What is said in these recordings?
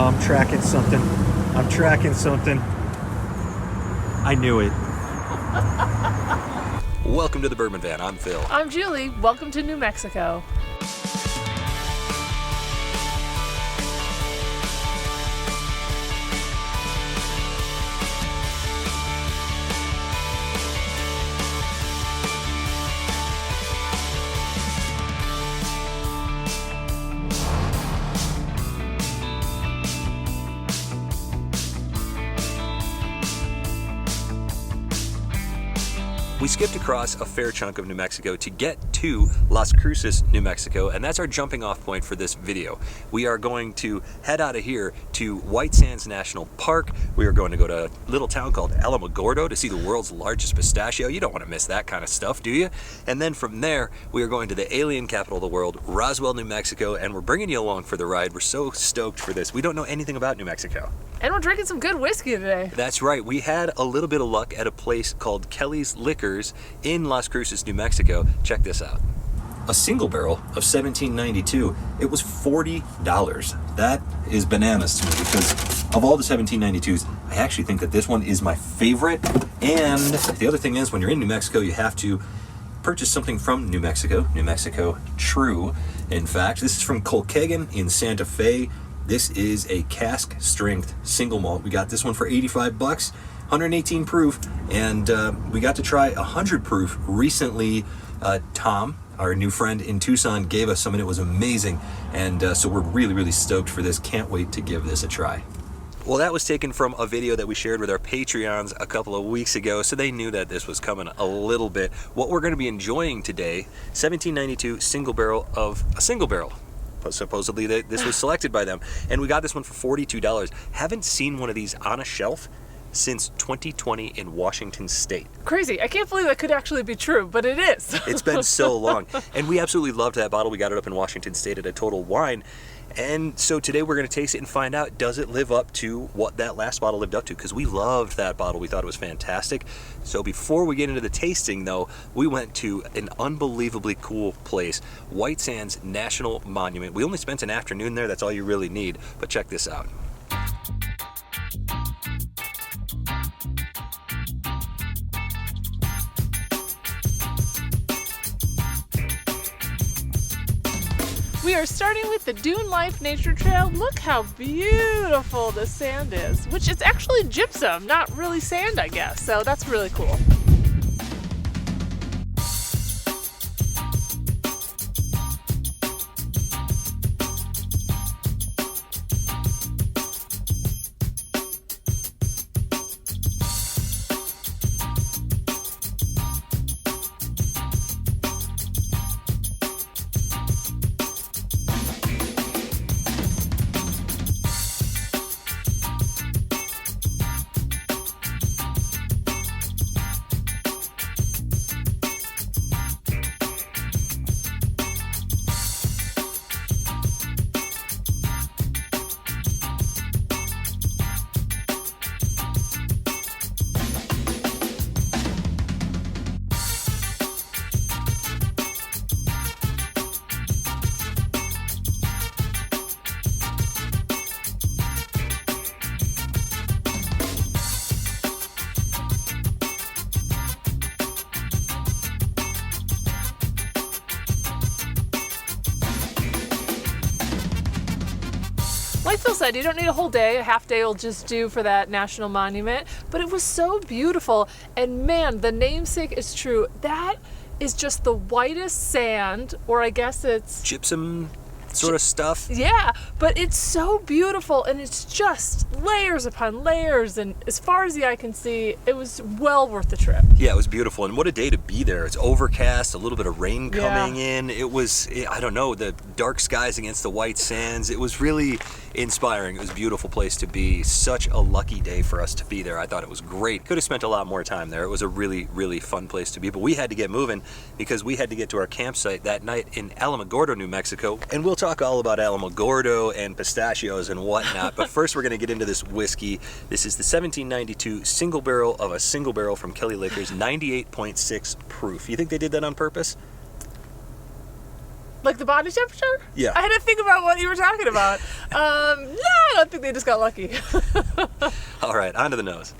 I'm tracking something. I'm tracking something. I knew it. Welcome to the Bourbon Van. I'm Phil. I'm Julie. Welcome to New Mexico. We skipped across a fair chunk of New Mexico to get to Las Cruces, New Mexico, and that's our jumping off point for this video. We are going to head out of here to White Sands National Park. We are going to go to a little town called Alamogordo to see the world's largest pistachio. You don't want to miss that kind of stuff, do you? And then from there, we are going to the alien capital of the world, Roswell, New Mexico, and we're bringing you along for the ride. We're so stoked for this. We don't know anything about New Mexico. And we're drinking some good whiskey today. That's right. We had a little bit of luck at a place called Kelly's Liquors in Las Cruces, New Mexico. Check this out. A single barrel of 1792. It was $40. That is bananas to me because of all the 1792s, I actually think that this one is my favorite. And the other thing is, when you're in New Mexico, you have to purchase something from New Mexico True. In fact, this is from Colkegan in Santa Fe. This is a cask strength single malt. We got this one for 85 bucks, 118 proof, and we got to try 100 proof recently. Tom, our new friend in Tucson, gave us some and it was amazing. And so we're really stoked for this. Can't wait to give this a try. Well, that was taken from a video that we shared with our Patreons a couple of weeks ago, so they knew that this was coming a little bit. What we're going to be enjoying today, 1792 single barrel of a single barrel. Supposedly this was selected by them, and we got this one for $42. Haven't seen one of these on a shelf since 2020 in Washington State. Crazy. I can't believe that could actually be true, but it is. It's been so long, and we absolutely loved that bottle. We got it up in Washington State at a Total Wine, and so today we're going to taste it and find out, does it live up to what that last bottle lived up to? Because we loved that bottle. We thought it was fantastic. So before we get into the tasting, though, we went to an unbelievably cool place, White Sands National Monument. We only spent an afternoon there. That's all you really need. But check this out. We are starting with the Dune Life Nature Trail. Look how beautiful the sand is, which is actually gypsum, not really sand, I guess. So that's really cool. Like Phil said, you don't need a whole day. A half day will just do for that national monument. But it was so beautiful. And man, the namesake is true. That is just the whitest sand, or I guess it's Gypsum sort of stuff. Yeah, but it's so beautiful, and it's just layers upon layers, and as far as the eye can see, it was well worth the trip. Yeah, it was beautiful, and what a day to be there. It's overcast, a little bit of rain coming in. It was, I don't know, the dark skies against the white sands. It was really inspiring. It was a beautiful place to be. Such a lucky day for us to be there. I thought it was great. Could have spent a lot more time there. It was a really, really fun place to be, but we had to get moving because we had to get to our campsite that night in Alamogordo, New Mexico, and we'll talk all about Alamogordo and pistachios and whatnot, but first we're going to get into this whiskey. This is the 1792 single barrel of a single barrel from Kelly Liquors, 98.6 proof. You think they did that on purpose? Like the body temperature? Yeah. I had to think about what you were talking about. No, I don't think they just got lucky. All right, on to the nose.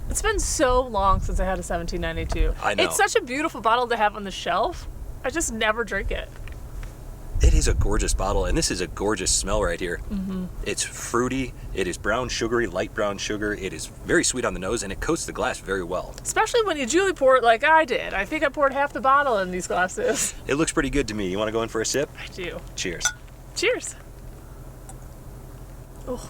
It's been so long since I had a 1792. I know. It's such a beautiful bottle to have on the shelf. I just never drink it. It is a gorgeous bottle, and this is a gorgeous smell right here. Mm-hmm. It's fruity. It is brown sugary, light brown sugar. It is very sweet on the nose, and it coats the glass very well. Especially when you Julie pour it like I did. I think I poured half the bottle in these glasses. It looks pretty good to me. You want to go in for a sip? I do. Cheers. Cheers. Oh,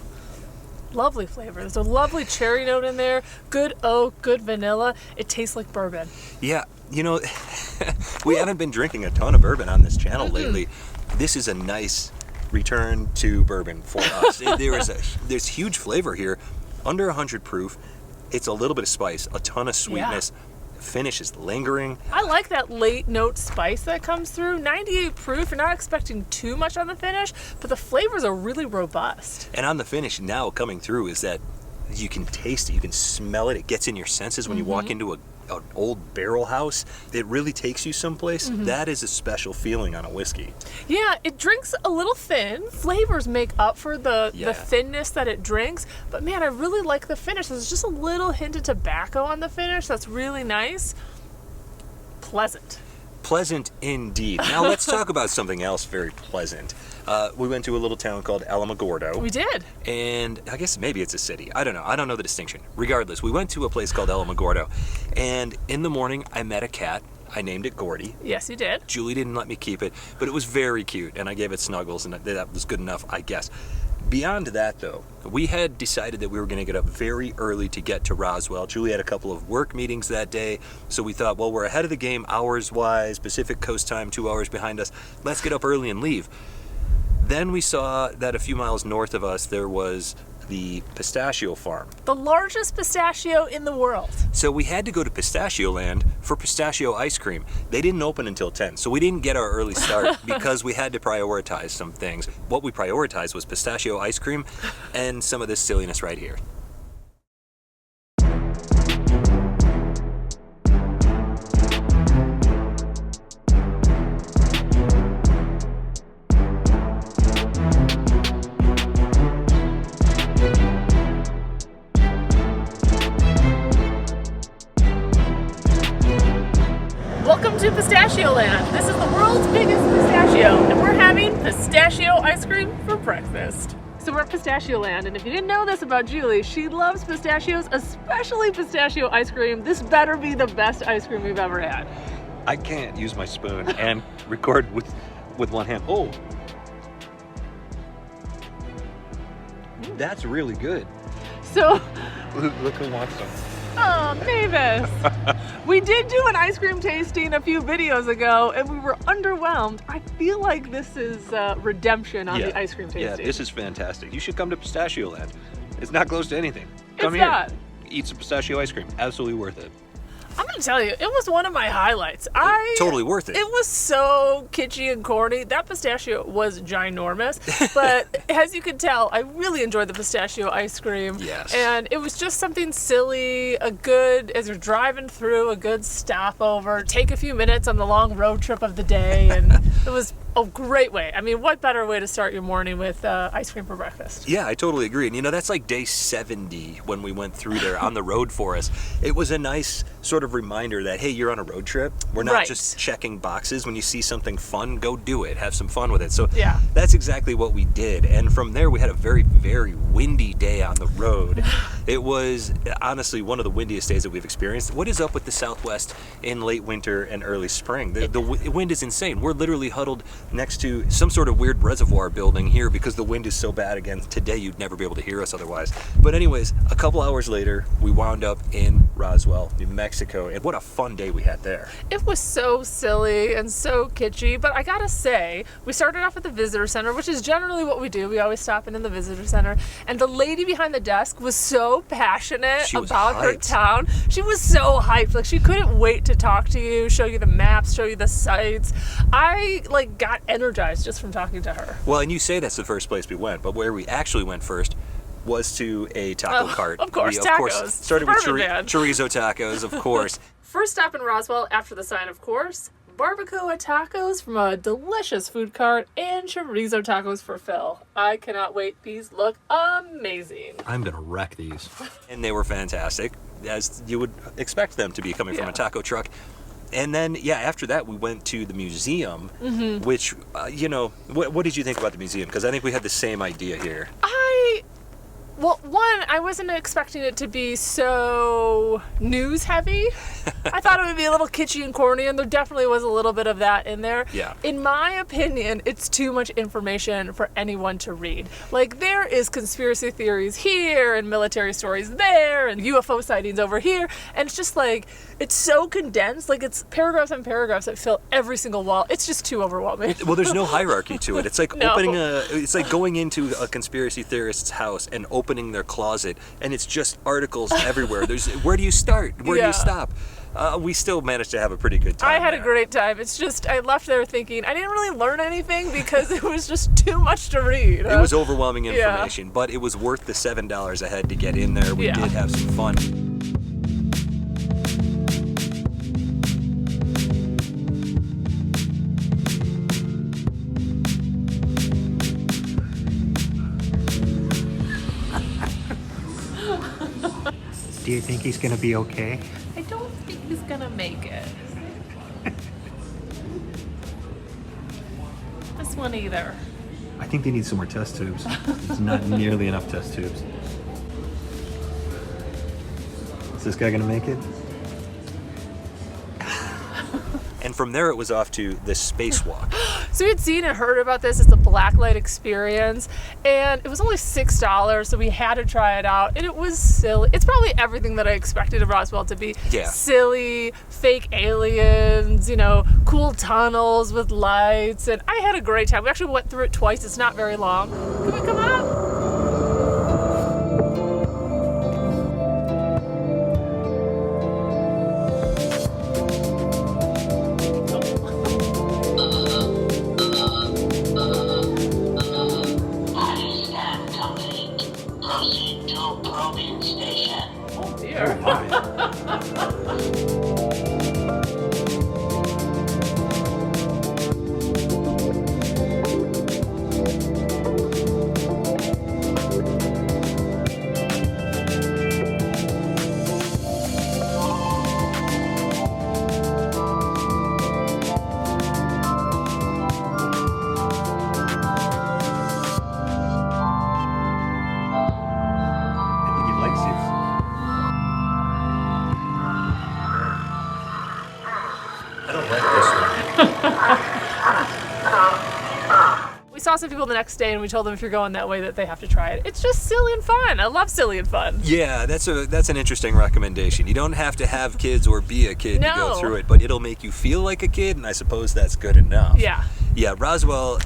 lovely flavor. There's a lovely cherry note in there. Good oak, good vanilla. It tastes like bourbon. Yeah, you know, we haven't been drinking a ton of bourbon on this channel lately. This is a nice return to bourbon for us. There's huge flavor here, under 100 proof. It's a little bit of spice, a ton of sweetness. Finish is lingering. I like that late note spice that comes through. 98 proof, you're not expecting too much on the finish, but the flavors are really robust. And on the finish now coming through is that you can taste it, you can smell it. It gets in your senses when you walk into an old barrel house. It really takes you someplace. That is a special feeling on a whiskey. Yeah, it drinks a little thin. Flavors make up for the thinness that it drinks. But man, I really like the finish. There's just a little hint of tobacco on the finish that's really nice. Pleasant. Pleasant indeed. Now let's talk about something else very pleasant. We went to a little town called Alamogordo. We did. And I guess maybe it's a city. I don't know. I don't know the distinction. Regardless, we went to a place called Alamogordo. And in the morning, I met a cat. I named it Gordy. Yes, you did. Julie didn't let me keep it, but it was very cute. And I gave it snuggles, and that was good enough, I guess. Beyond that, though, we had decided that we were going to get up very early to get to Roswell. Julie had a couple of work meetings that day, so we thought, well, we're ahead of the game hours-wise, Pacific Coast time, 2 hours behind us. Let's get up early and leave. Then we saw that a few miles north of us, there was the pistachio farm. The largest pistachio in the world. So we had to go to PistachioLand for pistachio ice cream. They didn't open until 10, so we didn't get our early start because we had to prioritize some things. What we prioritized was pistachio ice cream and some of this silliness right here. Welcome to PistachioLand. This is the world's biggest pistachio, and we're having pistachio ice cream for breakfast. So we're at PistachioLand, and if you didn't know this about Julie, she loves pistachios, especially pistachio ice cream. This better be the best ice cream we've ever had. I can't use my spoon and record with one hand. Oh, that's really good. So, Look who wants some. oh, Mavis. We did do an ice cream tasting a few videos ago, and we were underwhelmed. I feel like this is redemption on the ice cream tasting. Yeah, this is fantastic. You should come to PistachioLand. It's not close to anything. Come It's here. not. Eat some pistachio ice cream. Absolutely worth it. I'm gonna tell you, it was one of my highlights. Totally worth it. It was so kitschy and corny. That pistachio was ginormous, but as you can tell, I really enjoyed the pistachio ice cream. Yes. And it was just something silly, as you're driving through, a good stopover, take a few minutes on the long road trip of the day, and it was a great way. I mean, what better way to start your morning with ice cream for breakfast? Yeah, I totally agree. And that's like day 70 when we went through there on the road for us. It was a nice sort of reminder that, hey, you're on a road trip. We're not just checking boxes. When you see something fun, go do it. Have some fun with it. So that's exactly what we did. And from there, we had a very, very windy day on the road. It was honestly one of the windiest days that we've experienced. What is up with the Southwest in late winter and early spring? The wind is insane. We're literally huddled next to some sort of weird reservoir building here because the wind is so bad again. Today, you'd never be able to hear us otherwise. But anyways, a couple hours later, we wound up in Roswell, New Mexico, and what a fun day we had there. It was so silly and so kitschy, but I gotta say, we started off at the visitor center, which is generally what we do. We always stop in the visitor center, and the lady behind the desk was so passionate about her town. She was so hyped. Like, she couldn't wait to talk to you, show you the maps, show you the sights. I got energized just from talking to her. Well, and you say that's the first place we went, but where we actually went first was to a taco cart. Of course, we, tacos. Started with chorizo tacos, of course. First stop in Roswell after the sign, of course, barbacoa tacos from a delicious food cart and chorizo tacos for Phil. I cannot wait. These look amazing. I'm gonna wreck these. And they were fantastic, as you would expect them to be coming from a taco truck. And then, after that, we went to the museum, which, what did you think about the museum? Because I think we had the same idea here. Well, one, I wasn't expecting it to be so news heavy. I thought it would be a little kitschy and corny, and there definitely was a little bit of that in there. Yeah. In my opinion, it's too much information for anyone to read. Like, there is conspiracy theories here, and military stories there, and UFO sightings over here, and it's just like, it's so condensed. Like, it's paragraphs and paragraphs that fill every single wall. It's just too overwhelming. Well, there's no hierarchy to it. It's like it's like going into a conspiracy theorist's house and opening their closet, and it's just articles everywhere. Where do you start? Where do you stop? We still managed to have a pretty good time. I had a great time. It's just, I left there thinking, I didn't really learn anything because it was just too much to read. It was overwhelming information, but it was worth the $7 a head to get in there. We did have some fun. Do you think he's gonna be okay? I don't think he's gonna make it. This one either. I think they need some more test tubes. There's not nearly enough test tubes. Is this guy gonna make it? And from there, it was off to the spacewalk. So we had seen and heard about this. It's a blacklight experience, and it was only $6, so we had to try it out, and it was silly. It's probably everything that I expected of Roswell to be. Yeah. Silly, fake aliens, cool tunnels with lights, and I had a great time. We actually went through it twice. It's not very long. Can we come up? We saw some people the next day, and we told them if you're going that way that they have to try it. It's just silly and fun. I love silly and fun. Yeah, that's an interesting recommendation. You don't have to have kids or be a kid to go through it, but it'll make you feel like a kid, and I suppose that's good enough. Yeah. Yeah, Roswell,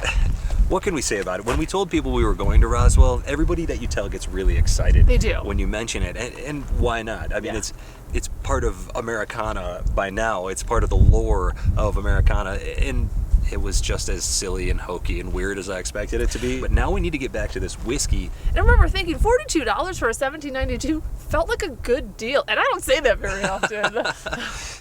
what can we say about it? When we told people we were going to Roswell, everybody that you tell gets really excited. They do. When you mention it, and why not? I mean, it's part of Americana by now. It's part of the lore of Americana, and it was just as silly and hokey and weird as I expected it to be. But now we need to get back to this whiskey. And I remember thinking $42 for a 1792 felt like a good deal. And I don't say that very often.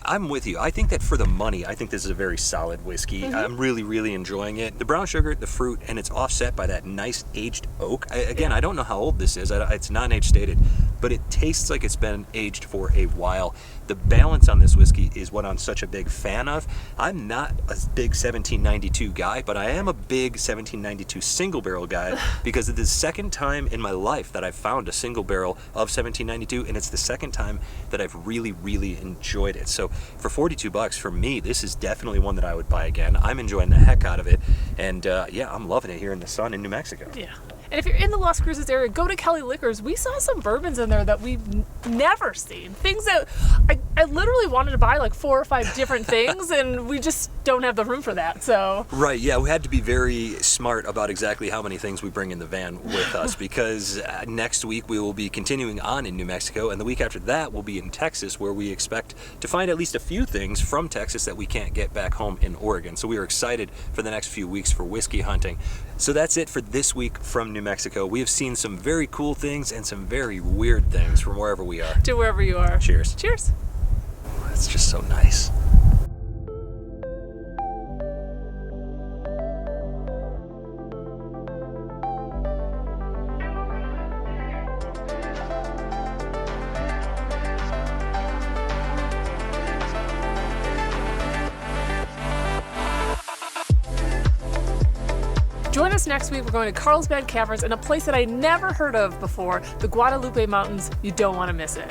I'm with you. I think that for the money, I think this is a very solid whiskey. I'm really, really enjoying it. The brown sugar, the fruit, and it's offset by that nice aged oak. I don't know how old this is. It's non-age stated, but it tastes like it's been aged for a while. The balance on this whiskey is what I'm such a big fan of. I'm not a big 1792 guy, but I am a big 1792 single barrel guy because it's the second time in my life that I've found a single barrel of 1792, and it's the second time that I've really, really enjoyed it. So for $42, for me, this is definitely one that I would buy again. I'm enjoying the heck out of it, and I'm loving it here in the sun in New Mexico. Yeah. And if you're in the Las Cruces area, go to Kelly Liquors. We saw some bourbons in there that we've never seen. Things that I literally wanted to buy like 4 or 5 different things, and we just don't have the room for that. So right, yeah, we had to be very smart about exactly how many things we bring in the van with us because next week we will be continuing on in New Mexico, and the week after that we'll be in Texas, where we expect to find at least a few things from Texas that we can't get back home in Oregon. So we are excited for the next few weeks for whiskey hunting. So that's it for this week from New Mexico. We have seen some very cool things and some very weird things from wherever we are. to wherever you are. Cheers. Cheers. That's just so nice. us next week. We're going to Carlsbad Caverns and a place that I never heard of before, the Guadalupe Mountains. You don't want to miss it.